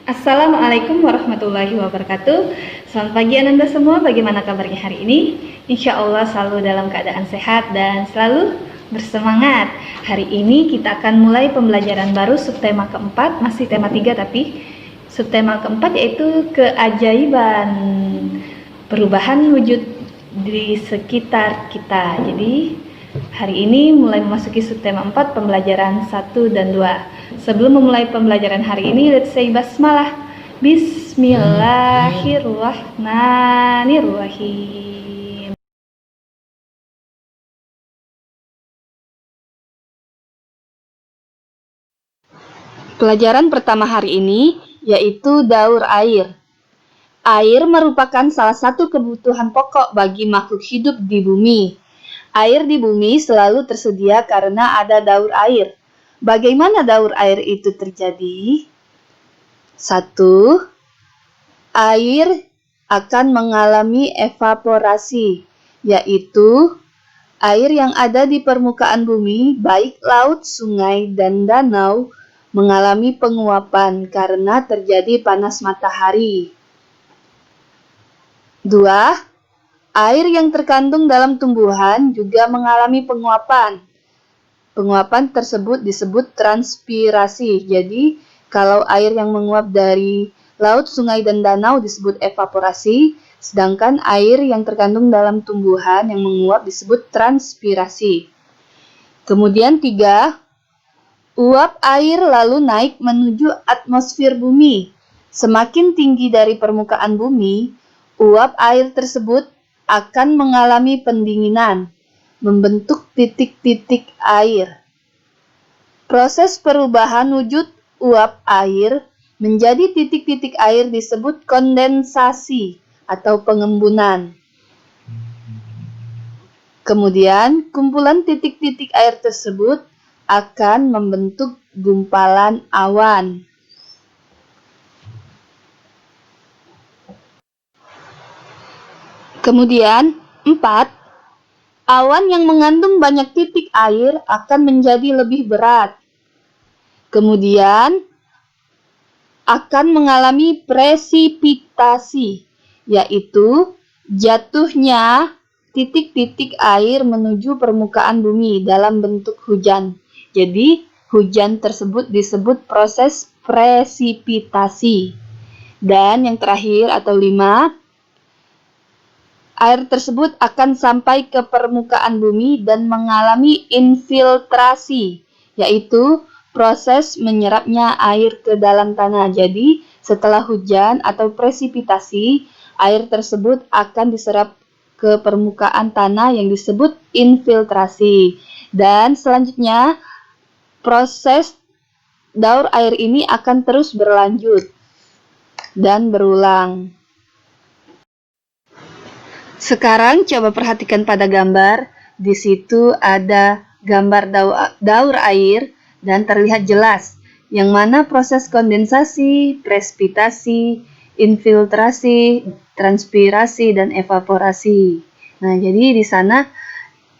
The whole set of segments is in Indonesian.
Assalamualaikum warahmatullahi wabarakatuh. Selamat pagi Ananda semua, bagaimana kabarnya hari ini? Insya Allah selalu dalam keadaan sehat dan selalu bersemangat. Hari ini kita akan mulai pembelajaran baru subtema keempat, masih tema 3 tapi subtema keempat yaitu keajaiban perubahan wujud di sekitar kita. Jadi hari ini mulai memasuki subtema 4 pembelajaran 1 dan 2. Sebelum memulai pembelajaran hari ini, let's say basmalah. Bismillahirrahmanirrahim. Pelajaran pertama hari ini yaitu daur air. Air merupakan salah satu kebutuhan pokok bagi makhluk hidup di bumi. Air di bumi selalu tersedia karena ada daur air. Bagaimana daur air itu terjadi? 1. Air akan mengalami evaporasi, yaitu air yang ada di permukaan bumi, baik laut, sungai, dan danau, mengalami penguapan karena terjadi panas matahari. 2. Air yang terkandung dalam tumbuhan juga mengalami penguapan. Penguapan tersebut disebut transpirasi. Jadi, kalau air yang menguap dari laut, sungai, dan danau disebut evaporasi, sedangkan air yang terkandung dalam tumbuhan yang menguap disebut transpirasi. Kemudian 3, uap air lalu naik menuju atmosfer bumi. Semakin tinggi dari permukaan bumi, uap air tersebut akan mengalami pendinginan, membentuk titik-titik air. Proses perubahan wujud uap air menjadi titik-titik air disebut kondensasi atau pengembunan. Kemudian, kumpulan titik-titik air tersebut akan membentuk gumpalan awan. Kemudian, 4. Awan yang mengandung banyak titik air akan menjadi lebih berat. Kemudian akan mengalami presipitasi, yaitu jatuhnya titik-titik air menuju permukaan bumi dalam bentuk hujan. Jadi, hujan tersebut disebut proses presipitasi. Dan yang terakhir atau 5, air tersebut akan sampai ke permukaan bumi dan mengalami infiltrasi, yaitu proses menyerapnya air ke dalam tanah. Jadi, setelah hujan atau presipitasi, air tersebut akan diserap ke permukaan tanah yang disebut infiltrasi. Dan selanjutnya, proses daur air ini akan terus berlanjut dan berulang. Sekarang coba perhatikan pada gambar. Di situ ada gambar daur air dan terlihat jelas yang mana proses kondensasi, presipitasi, infiltrasi, transpirasi, dan evaporasi. Nah, jadi di sana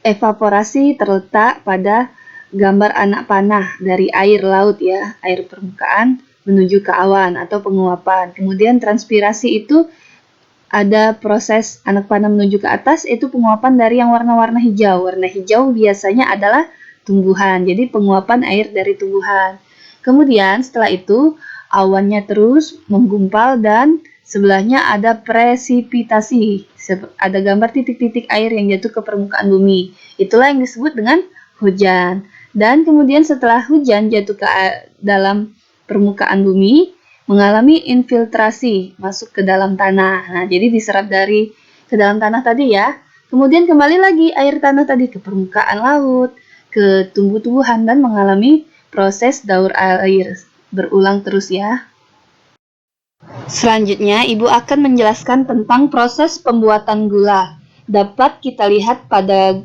evaporasi terletak pada gambar anak panah dari air laut ya, air permukaan menuju ke awan atau penguapan. Kemudian transpirasi itu ada proses anak panah menuju ke atas, itu penguapan dari yang warna-warna hijau. Warna hijau biasanya adalah tumbuhan, jadi penguapan air dari tumbuhan. Kemudian setelah itu awannya terus menggumpal dan sebelahnya ada presipitasi. Ada gambar titik-titik air yang jatuh ke permukaan bumi. Itulah yang disebut dengan hujan. Dan kemudian setelah hujan jatuh ke dalam permukaan bumi, mengalami infiltrasi masuk ke dalam tanah. Nah, jadi diserap dari ke dalam tanah tadi ya. Kemudian kembali lagi air tanah tadi ke permukaan laut, ke tumbuh-tumbuhan dan mengalami proses daur air. Berulang terus ya. Selanjutnya, Ibu akan menjelaskan tentang proses pembuatan gula. Dapat kita lihat pada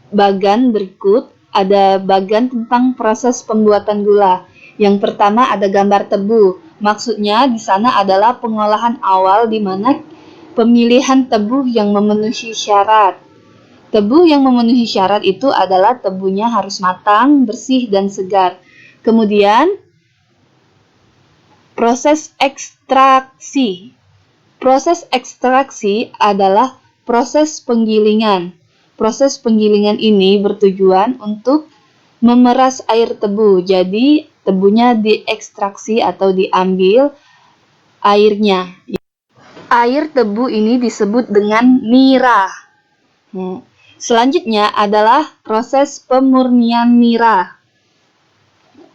bagan berikut, ada bagan tentang proses pembuatan gula. Yang pertama ada gambar tebu. Maksudnya di sana adalah pengolahan awal di mana pemilihan tebu yang memenuhi syarat. Tebu yang memenuhi syarat itu adalah tebunya harus matang, bersih, dan segar. Kemudian Proses ekstraksi. Proses ekstraksi adalah proses penggilingan. Proses penggilingan ini bertujuan untuk memeras air tebu. Jadi, tebunya diekstraksi atau diambil airnya. Air tebu ini disebut dengan nira. Selanjutnya adalah proses pemurnian nira.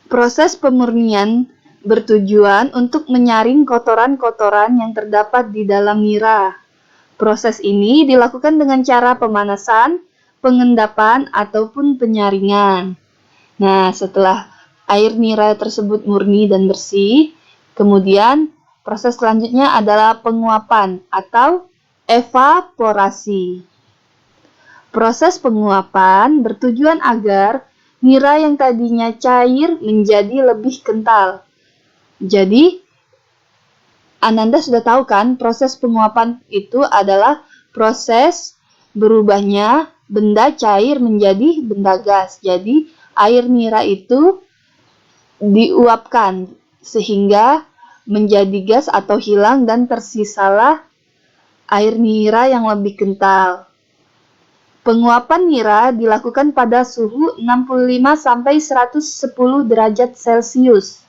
Proses pemurnian bertujuan untuk menyaring kotoran-kotoran yang terdapat di dalam nira. Proses ini dilakukan dengan cara pemanasan, pengendapan, ataupun penyaringan. Nah, setelah air nira tersebut murni dan bersih, kemudian proses selanjutnya adalah penguapan atau evaporasi. Proses penguapan bertujuan agar nira yang tadinya cair menjadi lebih kental. Jadi, Ananda sudah tahu kan, proses penguapan itu adalah proses berubahnya benda cair menjadi benda gas. Jadi, air nira itu diuapkan sehingga menjadi gas atau hilang dan tersisalah air nira yang lebih kental. Penguapan nira dilakukan pada suhu 65-110 derajat Celcius.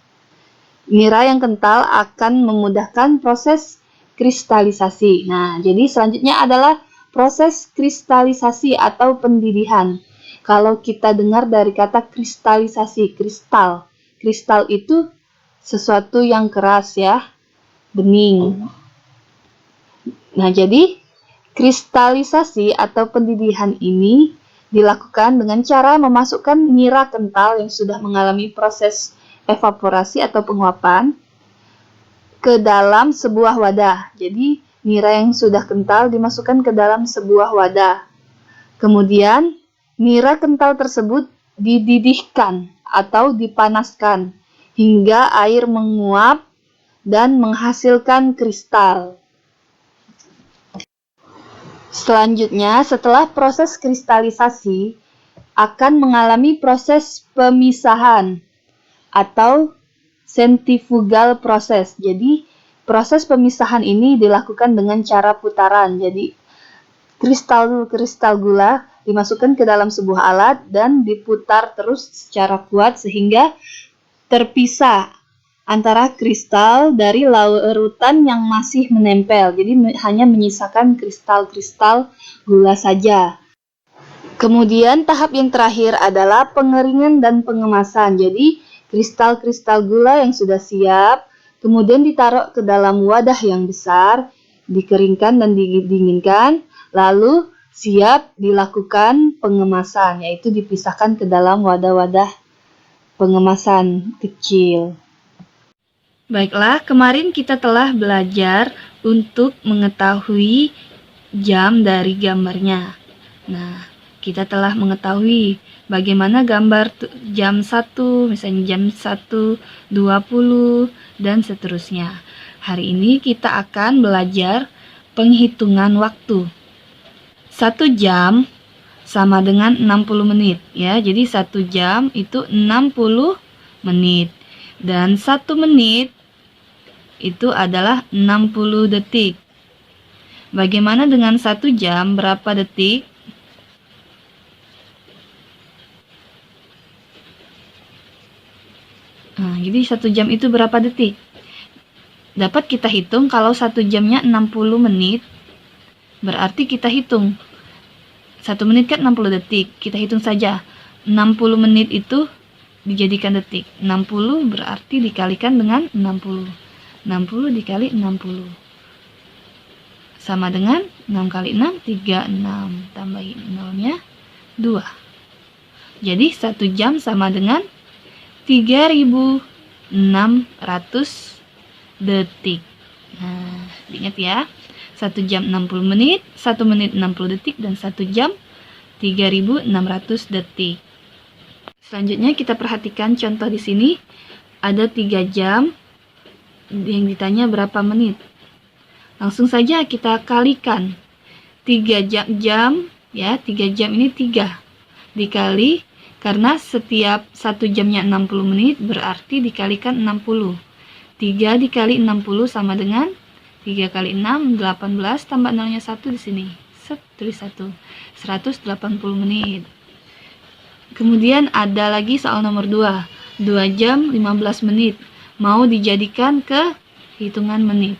Nira yang kental akan memudahkan proses kristalisasi. Nah, jadi selanjutnya adalah proses kristalisasi atau pendidihan. Kalau kita dengar dari kata kristalisasi, kristal. Kristal itu sesuatu yang keras ya, bening. Nah, jadi kristalisasi atau pendidihan ini dilakukan dengan cara memasukkan nira kental yang sudah mengalami proses evaporasi atau penguapan ke dalam sebuah wadah. Jadi, nira yang sudah kental dimasukkan ke dalam sebuah wadah. Kemudian, nira kental tersebut dididihkan atau dipanaskan hingga air menguap dan menghasilkan kristal. Selanjutnya, setelah proses kristalisasi, akan mengalami proses pemisahan atau sentrifugal proses. Jadi, proses pemisahan ini dilakukan dengan cara putaran. Jadi, kristal gula dimasukkan ke dalam sebuah alat dan diputar terus secara kuat sehingga terpisah antara kristal dari larutan yang masih menempel. Jadi hanya menyisakan kristal-kristal gula saja. Kemudian tahap yang terakhir adalah pengeringan dan pengemasan. Jadi kristal-kristal gula yang sudah siap kemudian ditaruh ke dalam wadah yang besar, dikeringkan dan didinginkan, lalu siap dilakukan pengemasan, yaitu dipisahkan ke dalam wadah-wadah pengemasan kecil. Baiklah, kemarin kita telah belajar untuk mengetahui jam dari gambarnya. Nah, kita telah mengetahui bagaimana gambar jam 1, misalnya jam 1.20, dan seterusnya. Hari ini kita akan belajar penghitungan waktu. 1 jam sama dengan 60 menit ya. Jadi 1 jam itu 60 menit dan 1 menit itu adalah 60 detik. Bagaimana dengan 1 jam, berapa detik? Nah, jadi 1 jam itu berapa detik? Dapat kita hitung kalau 1 jamnya 60 menit, berarti kita hitung 1 menit kan 60 detik, kita hitung saja 60 menit itu dijadikan detik. 60 berarti dikalikan dengan 60. 60 dikali 60 sama dengan 6 kali 6, 36. Tambahin nolnya 2. Jadi 1 jam sama dengan 3600 detik. Nah, diingat ya. 1 jam 60 menit, 1 menit 60 detik, dan 1 jam 3600 detik. Selanjutnya kita perhatikan contoh di sini. Ada 3 jam, yang ditanya berapa menit. Langsung saja kita kalikan. 3 jam, ya, 3 jam ini 3. Dikali, karena setiap 1 jamnya 60 menit, berarti dikalikan 60. 3 dikali 60 sama dengan 3 kali 6, 18, tambah 0-nya 1 di sini. Set, tulis 1. 180 menit. Kemudian ada lagi soal nomor 2. 2 jam 15 menit. Mau dijadikan ke hitungan menit.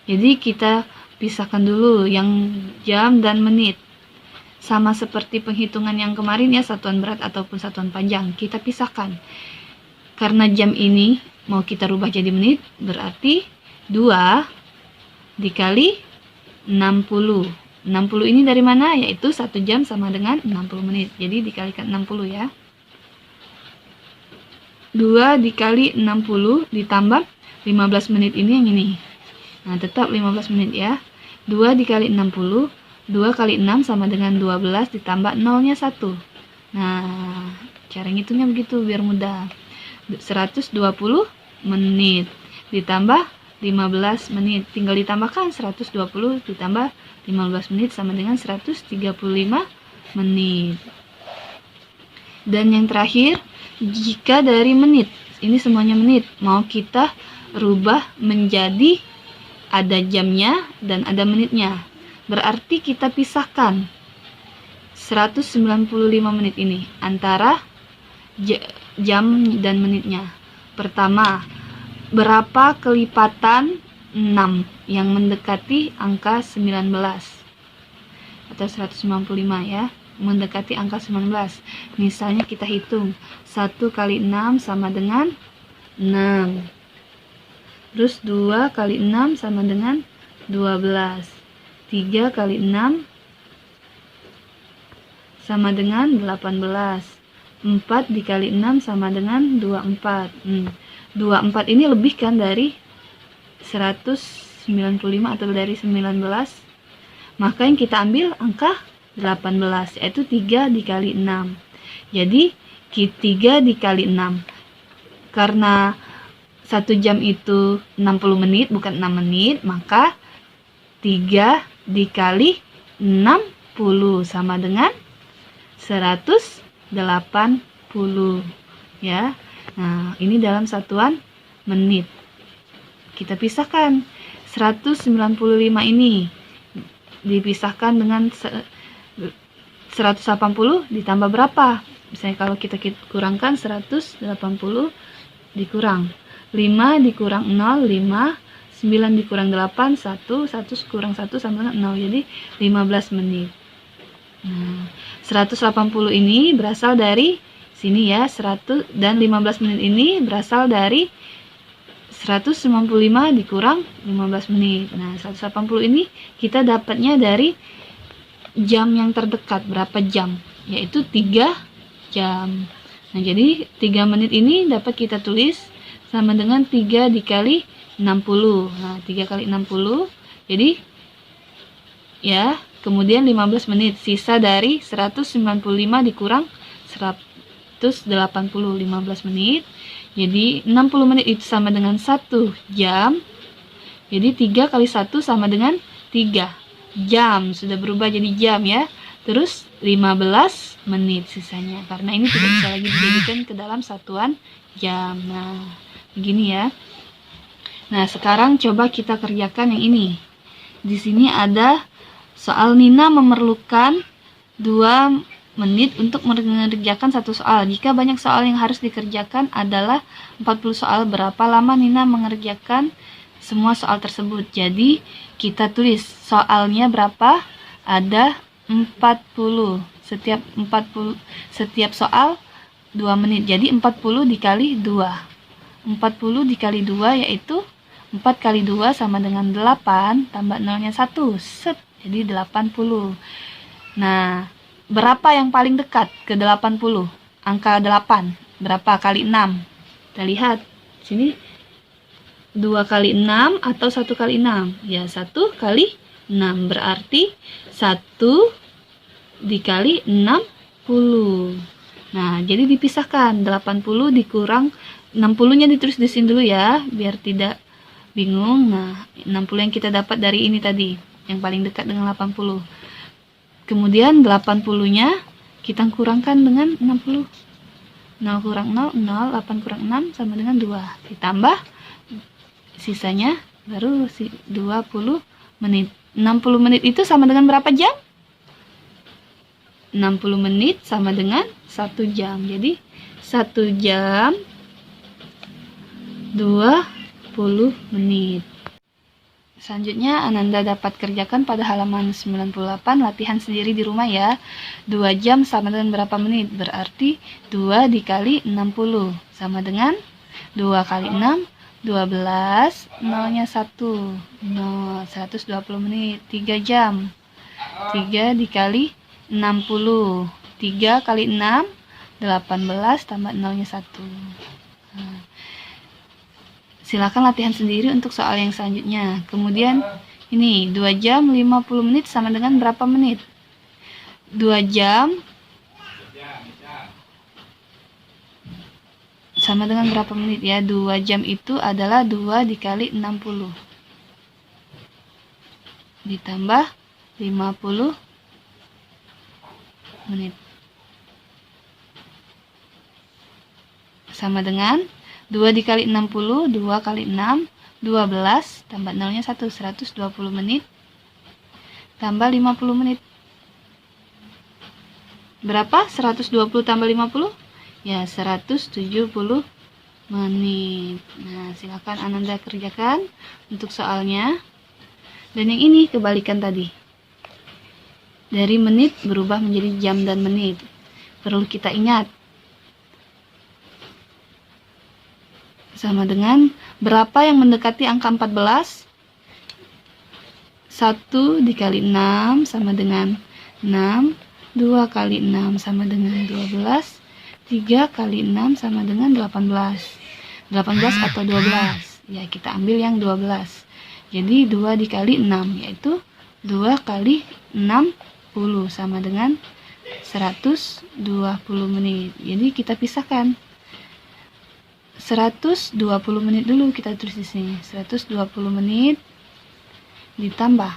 Jadi kita pisahkan dulu yang jam dan menit. Sama seperti penghitungan yang kemarin ya, satuan berat ataupun satuan panjang. Kita pisahkan. Karena jam ini mau kita rubah jadi menit, berarti 2 dikali 60. 60 ini dari mana? Yaitu 1 jam sama dengan 60 menit. Jadi dikalikan 60 ya. 2 dikali 60 ditambah 15 menit ini yang ini. Nah, tetap 15 menit ya. 2 dikali 60, 2 kali 6 sama dengan 12 ditambah 0-nya 1. Nah, cara ngitungnya begitu biar mudah. 120 menit ditambah 15 menit. Tinggal ditambahkan 120 ditambah 15 menit sama dengan 135 menit. Dan yang terakhir, jika dari menit, ini semuanya menit, mau kita rubah menjadi ada jamnya dan ada menitnya. Berarti kita pisahkan 195 menit ini antara jam dan menitnya. Pertama, berapa kelipatan 6 yang mendekati angka 19 atau 195 ya, mendekati angka 19. Misalnya kita hitung 1 kali 6 sama dengan 6. Terus 2 kali 6 sama dengan 12. 3 kali 6 sama dengan 18. 4 dikali 6 sama dengan 24. 24 ini lebih kan dari 195 atau dari 19. Maka yang kita ambil angka 18, yaitu 3 dikali 6. Jadi 3 dikali 6. Karena 1 jam itu 60 menit, bukan 6 menit, maka 3 dikali 60 sama dengan 180 ya. Nah, ini dalam satuan menit. Kita pisahkan 195 ini dipisahkan dengan 180 ditambah berapa? Misalnya kalau kita kurangkan 180 dikurang 5 dikurang 0, 5, 9 dikurang 8, 1 kurang 1 sama dengan 0, jadi 15 menit. Nah, 180 ini berasal dari sini ya, 100, dan 15 menit ini berasal dari 195 dikurang 15 menit. Nah, 180 ini kita dapatnya dari jam yang terdekat, berapa jam? Yaitu 3 jam. Nah, jadi 3 menit ini dapat kita tulis sama dengan 3 dikali 60. Nah, 3 kali 60. Jadi ya, kemudian 15 menit. Sisa dari 195 dikurang 180, 15 menit. Jadi 60 menit itu sama dengan 1 jam. Jadi 3 kali 1 sama dengan 3 jam. Sudah berubah jadi jam ya. Terus 15 menit sisanya. Karena ini tidak bisa lagi dijadikan ke dalam satuan jam. Nah, begini ya. Nah, sekarang coba kita kerjakan yang ini. Di sini ada soal Nina memerlukan 2 menit untuk mengerjakan satu soal. Jika banyak soal yang harus dikerjakan adalah 40 soal, berapa lama Nina mengerjakan semua soal tersebut? Jadi, kita tulis soalnya berapa? Ada 40. Setiap soal 2 menit. Jadi 40 dikali 2. 40 dikali 2 yaitu 4 kali 2 sama dengan 8, tambah 0-nya 1, set, jadi 80. Nah, berapa yang paling dekat ke 80? Angka 8, berapa kali 6? Kita lihat, sini 2 kali 6 atau 1 kali 6? Ya, 1 kali 6, berarti 1 dikali 60. Nah, jadi dipisahkan, 80 dikurang 60-nya ditulis di sini dulu ya, biar tidak bingung. Nah, 60 yang kita dapat dari ini tadi, yang paling dekat dengan 80. Kemudian 80-nya kita kurangkan dengan 60. 0 kurang 0, 0, 8 kurang 6 sama dengan 2. Ditambah Sisanya baru 20 menit. 60 menit itu sama dengan berapa jam? 60 menit sama dengan 1 jam. Jadi 1 jam 20 menit. Selanjutnya Ananda dapat kerjakan pada halaman 98, latihan sendiri di rumah ya. 2 jam sama dengan berapa menit? Berarti 2 dikali 60 sama dengan 2 kali 6, 12, nolnya 1, 0, 120 menit, 3 jam. 3 dikali 60, 3 kali 6, 18, tambah nolnya 1. Nah, silakan latihan sendiri untuk soal yang selanjutnya. Kemudian ini 2 jam 50 menit sama dengan berapa menit? 2 jam sama dengan berapa menit ya? 2 jam itu adalah 2 dikali 60 ditambah 50 menit sama dengan 2 dikali 60, 2 kali 6, 12, tambah nolnya 1, 120 menit, tambah 50 menit. Berapa? 120 tambah 50? Ya, 170 menit. Nah, silakan Ananda kerjakan untuk soalnya. Dan yang ini kebalikan tadi. Dari menit berubah menjadi jam dan menit. Perlu kita ingat. Sama dengan berapa yang mendekati angka 14? 1 dikali 6 sama dengan 6, 2 kali 6 sama dengan 12, 3 kali 6 sama dengan 18. 18 atau 12? Ya, kita ambil yang 12. Jadi 2 dikali 6 yaitu 2 kali 60 sama dengan 120 menit. Jadi kita pisahkan. 120 menit dulu kita tulis di sini. 120 menit ditambah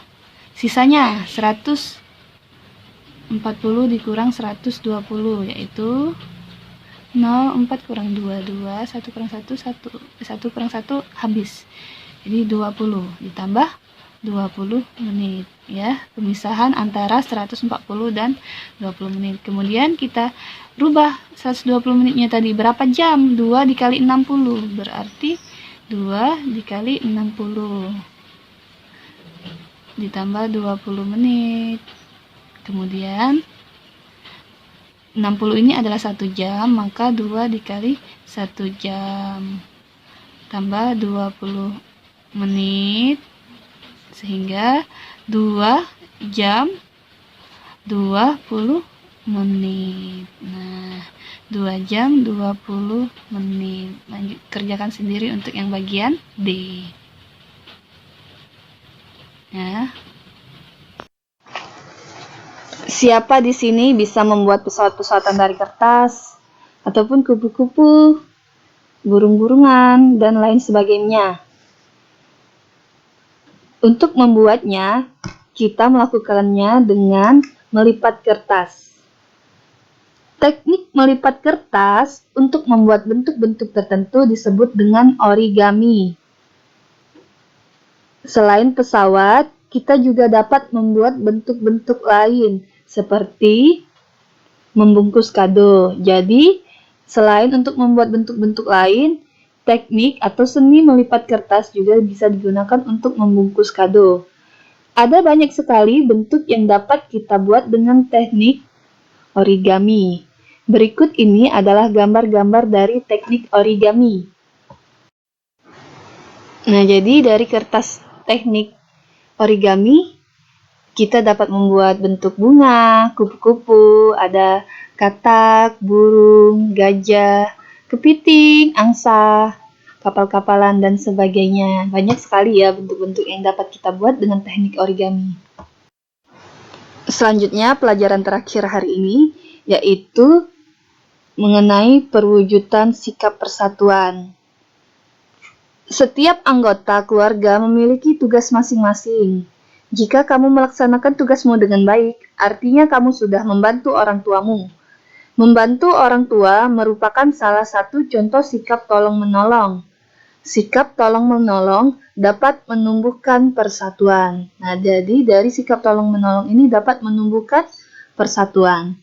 sisanya 140 dikurang 120 yaitu 0, 4 kurang 2, 2, 1 kurang 1, 1 kurang 1 habis. Jadi 20 ditambah 20 menit ya, pemisahan antara 140 dan 20 menit. Kemudian kita rubah 120 menitnya tadi berapa jam? 2 dikali 60 berarti 2 dikali 60 ditambah 20 menit. Kemudian 60 ini adalah 1 jam, maka 2 dikali 1 jam tambah 20 menit sehingga 2 jam 20 menit. Nah, 2 jam 20 menit. Lanjut kerjakan sendiri untuk yang bagian D. Ya. Siapa di sini bisa membuat pesawat-pesawatan dari kertas ataupun kupu-kupu, burung-burungan dan lain sebagainya? Untuk membuatnya, kita melakukannya dengan melipat kertas. Teknik melipat kertas untuk membuat bentuk-bentuk tertentu disebut dengan origami. Selain pesawat, kita juga dapat membuat bentuk-bentuk lain, seperti membungkus kado. Jadi, selain untuk membuat bentuk-bentuk lain, teknik atau seni melipat kertas juga bisa digunakan untuk membungkus kado. Ada banyak sekali bentuk yang dapat kita buat dengan teknik origami. Berikut ini adalah gambar-gambar dari teknik origami. Nah, jadi dari kertas teknik origami, kita dapat membuat bentuk bunga, kupu-kupu, ada katak, burung, gajah, kepiting, angsa, kapal-kapalan, dan sebagainya. Banyak sekali ya bentuk-bentuk yang dapat kita buat dengan teknik origami. Selanjutnya, pelajaran terakhir hari ini, yaitu mengenai perwujudan sikap persatuan. Setiap anggota keluarga memiliki tugas masing-masing. Jika kamu melaksanakan tugasmu dengan baik, artinya kamu sudah membantu orang tuamu. Membantu orang tua merupakan salah satu contoh sikap tolong-menolong. Sikap tolong-menolong dapat menumbuhkan persatuan. Nah, jadi dari sikap tolong-menolong ini dapat menumbuhkan persatuan.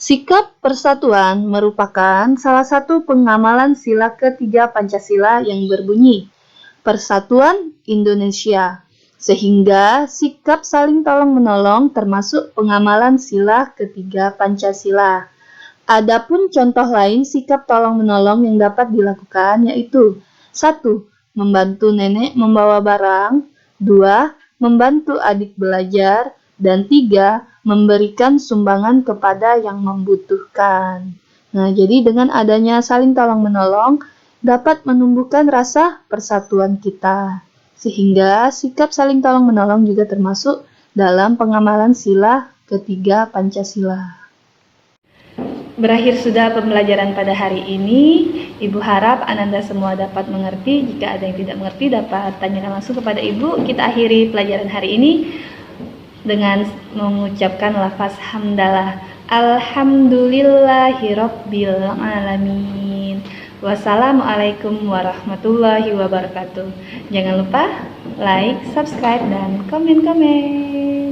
Sikap persatuan merupakan salah satu pengamalan sila ketiga Pancasila yang berbunyi Persatuan Indonesia. Sehingga sikap saling tolong-menolong termasuk pengamalan sila ketiga Pancasila. Adapun contoh lain sikap tolong-menolong yang dapat dilakukan yaitu 1. Membantu nenek membawa barang 2. Membantu adik belajar dan 3. Memberikan sumbangan kepada yang membutuhkan. Nah, jadi dengan adanya saling tolong-menolong dapat menumbuhkan rasa persatuan kita. Sehingga sikap saling tolong-menolong juga termasuk dalam pengamalan sila ketiga Pancasila. Berakhir sudah pembelajaran pada hari ini. Ibu harap Ananda semua dapat mengerti. Jika ada yang tidak mengerti dapat tanyakan langsung kepada Ibu. Kita akhiri pelajaran hari ini dengan mengucapkan lafaz hamdalah. Alhamdulillahirabbil alamin. Wassalamualaikum warahmatullahi wabarakatuh. Jangan lupa like, subscribe, dan komen-komen.